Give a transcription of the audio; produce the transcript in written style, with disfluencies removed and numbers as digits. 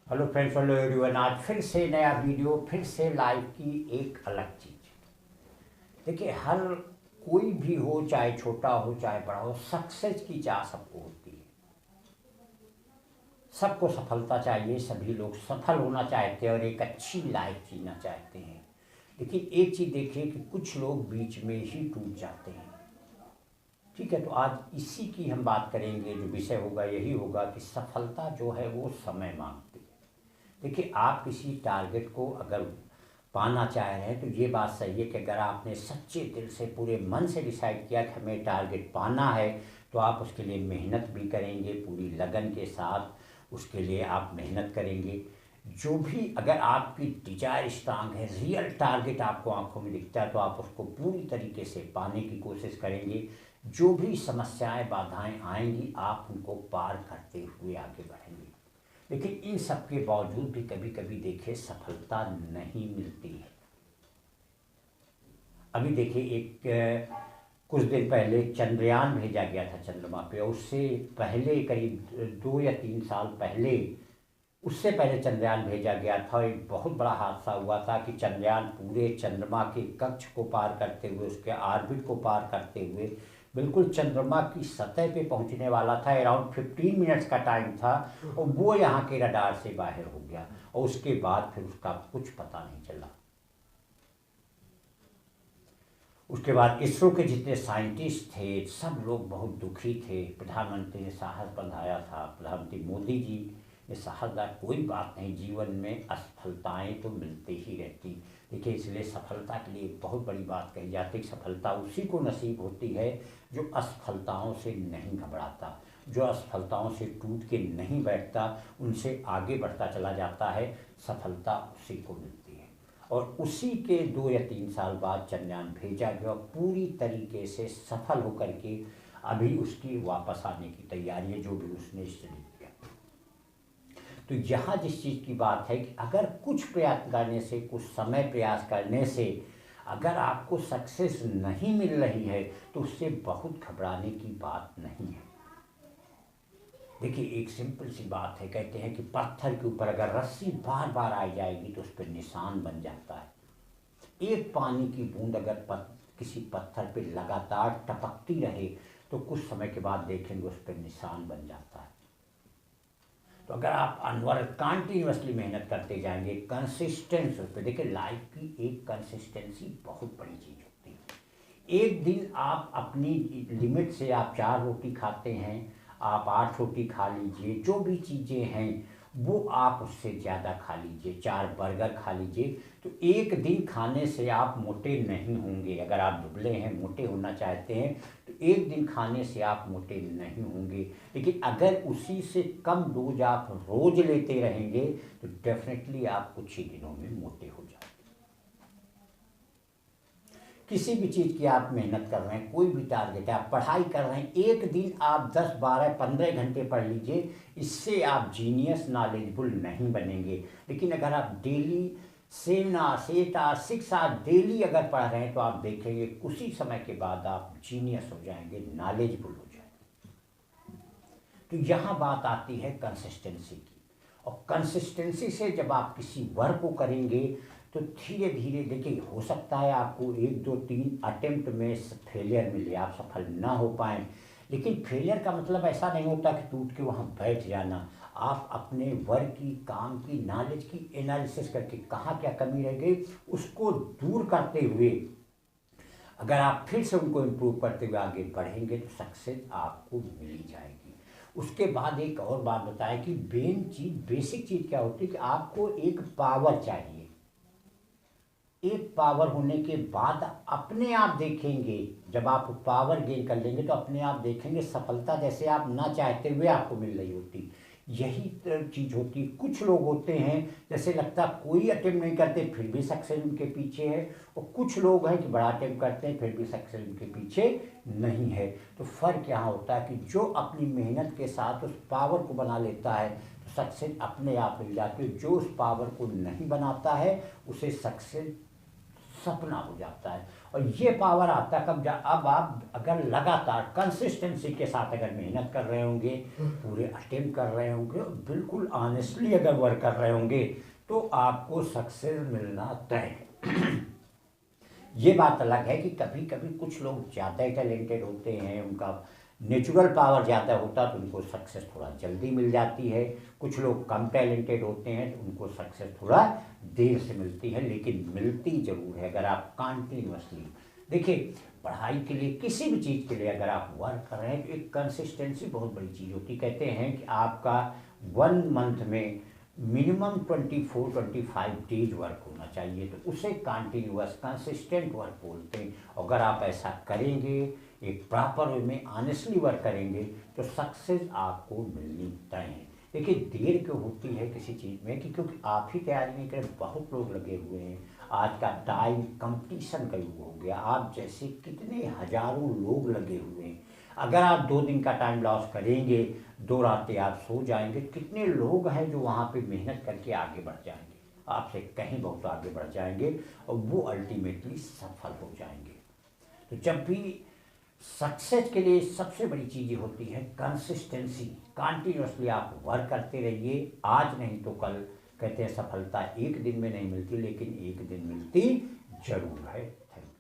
Hello friends, hello everyone. आज फिर से नया वीडियो, फिर से लाइफ की एक अलग चीज। देखिए, हर कोई भी हो, चाहे छोटा हो चाहे बड़ा हो, सक्सेस की चाह सबको होती है। सबको सफलता चाहिए, सभी लोग सफल होना चाहते हैं और एक अच्छी लाइफ जीना चाहते हैं। लेकिन एक चीज़ देखिए कि कुछ लोग बीच में ही टूट जाते हैं। ठीक है, तो आज इसी की हम बात करेंगे। जो विषय होगा यही होगा कि सफलता जो है वो समय मांगती है। देखिए, आप किसी टारगेट को अगर पाना चाह रहे हैं तो ये बात सही है कि अगर आपने सच्चे दिल से पूरे मन से डिसाइड किया कि हमें टारगेट पाना है, तो आप उसके लिए मेहनत भी करेंगे पूरी लगन के साथ। उसके लिए आप मेहनत करेंगे। जो भी अगर आपकी डिजायर स्ट्रांग है, रियल टारगेट आपको आंखों में दिखता है, तो आप उसको पूरी तरीके से पाने की कोशिश करेंगे। जो भी समस्याएं बाधाएं आएंगी, आप उनको पार करते हुए आगे बढ़ेंगे। लेकिन इन सब के बावजूद भी कभी कभी देखिए सफलता नहीं मिलती है। अभी देखिए, कुछ दिन पहले चंद्रयान भेजा गया था चंद्रमा पे, और उससे पहले करीब 2 या 3 साल पहले, उससे पहले चंद्रयान भेजा गया था। एक बहुत बड़ा हादसा हुआ था कि चंद्रयान पूरे चंद्रमा के कक्ष को पार करते हुए, उसके ऑर्बिट को पार करते हुए बिल्कुल चंद्रमा की सतह पे पहुंचने वाला था। अराउंड 15 मिनट्स का टाइम था, और वो यहाँ के रडार से बाहर हो गया, और उसके बाद फिर उसका कुछ पता नहीं चला। उसके बाद इसरो के जितने साइंटिस्ट थे, सब लोग बहुत दुखी थे। प्रधानमंत्री ने साहस बंधाया था, प्रधानमंत्री मोदी जी ने साहस दिया, कोई बात नहीं, जीवन में असफलताएं तो मिलती ही रहती। देखिए, इसलिए सफलता के लिए बहुत बड़ी बात कही जाती है कि सफलता उसी को नसीब होती है जो असफलताओं से नहीं घबराता, जो असफलताओं से टूट के नहीं बैठता, उनसे आगे बढ़ता चला जाता है। सफलता उसी को मिलती है। और उसी के 2 या 3 साल बाद चंद्रयान भेजा गया, पूरी तरीके से सफल होकर के अभी उसकी वापस आने की तैयारी है, जो भी उसने स्टडी किया। तो यहाँ जिस चीज़ की बात है कि अगर कुछ प्रयास करने से, कुछ समय प्रयास करने से अगर आपको सक्सेस नहीं मिल रही है, तो उससे बहुत घबराने की बात नहीं है। देखिए, एक सिंपल सी बात है, कहते हैं कि पत्थर के ऊपर अगर रस्सी बार बार आ जाएगी तो उस पर निशान बन जाता है। एक पानी की बूंद अगर किसी पत्थर पे लगातार टपकती रहे, तो कुछ समय के बाद देखेंगे उस पर निशान बन जाता है। तो अगर आप अनवर कंटिन्यूसली मेहनत करते जाएंगे, कंसिस्टेंस उस पर, देखिए लाइफ की एक कंसिस्टेंसी बहुत बड़ी चीज़ होती है। एक दिन आप अपनी लिमिट से, आप 4 रोटी खाते हैं, आप 8 रोटी खा लीजिए, जो भी चीज़ें हैं वो आप उससे ज़्यादा खा लीजिए, 4 बर्गर खा लीजिए, तो एक दिन खाने से आप मोटे नहीं होंगे। अगर आप दुबले हैं, मोटे होना चाहते हैं, तो एक दिन खाने से आप मोटे नहीं होंगे। लेकिन अगर उसी से कम डोज आप रोज लेते रहेंगे, तो डेफिनेटली आप कुछ ही दिनों में मोटे हो जाएंगे। किसी भी चीज़ की आप मेहनत कर रहे हैं, कोई भी टारगेट है, आप पढ़ाई कर रहे हैं, एक दिन आप 10, 12, 15 घंटे पढ़ लीजिए, इससे आप जीनियस नॉलेजफुल नहीं बनेंगे। लेकिन अगर आप daily 7 hours 8 hours 6 hours daily अगर पढ़ रहे हैं, तो आप देखेंगे कुछ ही समय के बाद आप जीनियस हो जाएंगे, नॉलेजफुल हो जाएंगे। तो यहाँ बात आती है कंसिस्टेंसी की। और कंसिस्टेंसी से जब आप किसी वर्क को करेंगे, तो धीरे धीरे, देखिए, हो सकता है आपको 1 2 3 अटेम्प्ट में फेलियर मिले, आप सफल ना हो पाए। लेकिन फेलियर का मतलब ऐसा नहीं होता कि टूट के वहाँ बैठ जाना। आप अपने वर्क की, काम की, नॉलेज की एनालिसिस करके कहाँ क्या कमी रह गई, उसको दूर करते हुए अगर आप फिर से उनको इम्प्रूव करते हुए आगे बढ़ेंगे, तो सक्सेस आपको मिल ही जाएगी। उसके बाद एक और बात बताएं कि बेसिक चीज़ क्या होती है कि आपको एक पावर चाहिए। एक पावर होने के बाद अपने आप देखेंगे, जब आप पावर गेन कर लेंगे, तो अपने आप देखेंगे सफलता जैसे आप ना चाहते हुए आपको मिल रही होती। यही चीज़ होती है। कुछ लोग होते हैं, जैसे लगता कोई अटेम्प्ट नहीं करते फिर भी सक्सेस उनके पीछे है, और कुछ लोग हैं कि बड़ा अटेम्प्ट करते हैं फिर भी सक्सेस उनके पीछे नहीं है। तो फ़र्क यहाँ होता है कि जो अपनी मेहनत के साथ उस पावर को बना लेता है, तो सक्सेस अपने आप मिल जाती है। जो उस पावर को नहीं बनाता है, उसे सक्सेस सपना हो जाता है। और ये पावर आता है कब, अब आप अगर लगातार कंसिस्टेंसी के साथ अगर मेहनत कर रहे होंगे, पूरे अटेम्प्ट कर रहे होंगे, और बिल्कुल ऑनेस्टली अगर वर्क कर रहे होंगे, तो आपको सक्सेस मिलना तय है। ये बात अलग है कि कभी कभी कुछ लोग ज़्यादा टैलेंटेड होते हैं, उनका नेचुरल पावर ज़्यादा होता है, तो उनको सक्सेस थोड़ा जल्दी मिल जाती है। कुछ लोग कम टैलेंटेड होते हैं तो उनको सक्सेस थोड़ा देर से मिलती है, लेकिन मिलती ज़रूर है अगर आप कंटिन्यूअसली। देखिए, पढ़ाई के लिए, किसी भी चीज़ के लिए अगर आप वर्क कर रहे हैं, तो एक कंसिस्टेंसी बहुत बड़ी चीज़ होती है। कहते हैं कि आपका 1 मंथ में मिनिमम 24-25 डेज वर्क होना चाहिए, तो उसे कंटिन्यूअस कंसिस्टेंट वर्क बोलते हैं। अगर आप ऐसा करेंगे, एक प्रॉपर वे में ऑनेस्टली वर्क करेंगे, तो सक्सेस आपको मिलनी तय है। देखिए, देर क्यों होती है किसी चीज़ में, कि क्योंकि आप ही तैयारी नहीं करें, बहुत लोग लगे हुए हैं। आज का टाइम कंपटीशन का युग हो गया, आप जैसे कितने हजारों लोग लगे हुए हैं। अगर आप 2 दिन का टाइम लॉस करेंगे, 2 रातें आप सो जाएंगे, कितने लोग हैं जो वहाँ पे मेहनत करके आगे बढ़ जाएंगे, आपसे कहीं बहुत आगे बढ़ जाएंगे, और वो अल्टीमेटली सफल हो जाएंगे। तो जब भी सक्सेस के लिए सबसे बड़ी चीज़ होती है कंसिस्टेंसी। कंटिन्यूसली आप वर्क करते रहिए, आज नहीं तो कल। कहते हैं सफलता एक दिन में नहीं मिलती, लेकिन एक दिन मिलती जरूर है। Thank you.